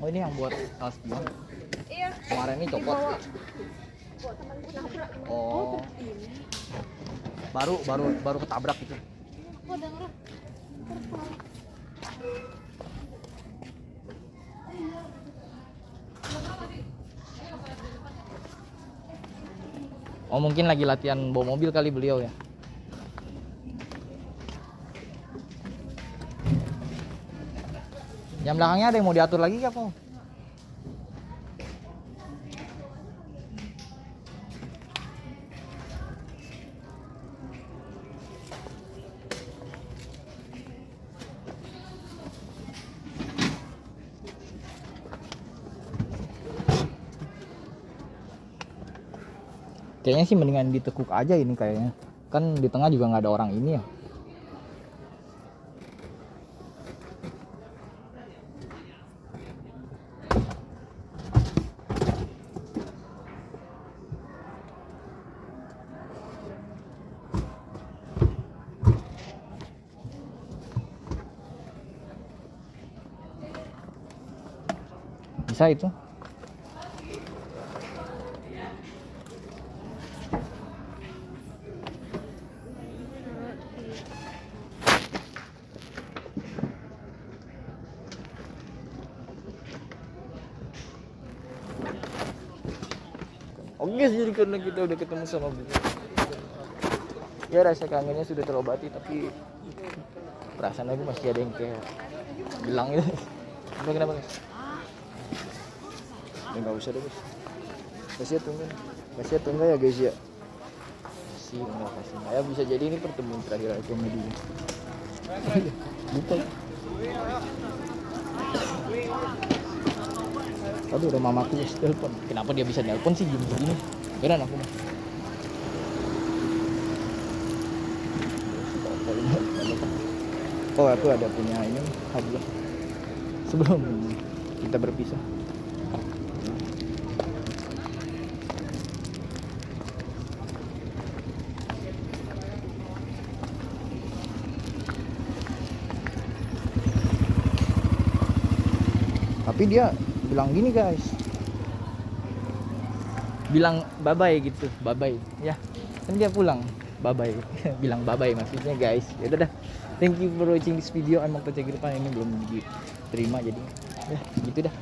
Oh ini yang buat tas buang. Iya. Kemarin ini copot. Oh. Baru ketabrak gitu. Oh mungkin lagi latihan bawa mobil kali beliau ya. Yang belakangnya ada yang mau diatur lagi kah, Pak? Kayaknya sih mendingan ditekuk aja ini kayaknya. Kan di tengah juga nggak ada orang ini ya. Bisa itu. Oke, jadi karena kita udah ketemu sama Bu. Ya rasa kangennya sudah terobati, tapi perasaan aku masih ada yang kayak bilang gitu. Kenapa guys? Ya nggak usah deh guys. Kasih tunggu ya guys ya. Kasih enggak. Ya bisa jadi ini pertemuan terakhir aku sama dia. Bukan. Aduh, udah mamaku ya telepon. Kenapa dia bisa nelpon sih gini? Beneran aku mah. Oh, aku ada punya ini hadiah. Sebelum kita berpisah. Tapi dia bilang gini guys, bilang bye bye gitu, bye bye ya, kan dia pulang bye bye. Bilang bye bye maksudnya guys. Ya udah dah, thank you for watching this video. Emang kecil depan ini belum diterima jadi ya gitu dah.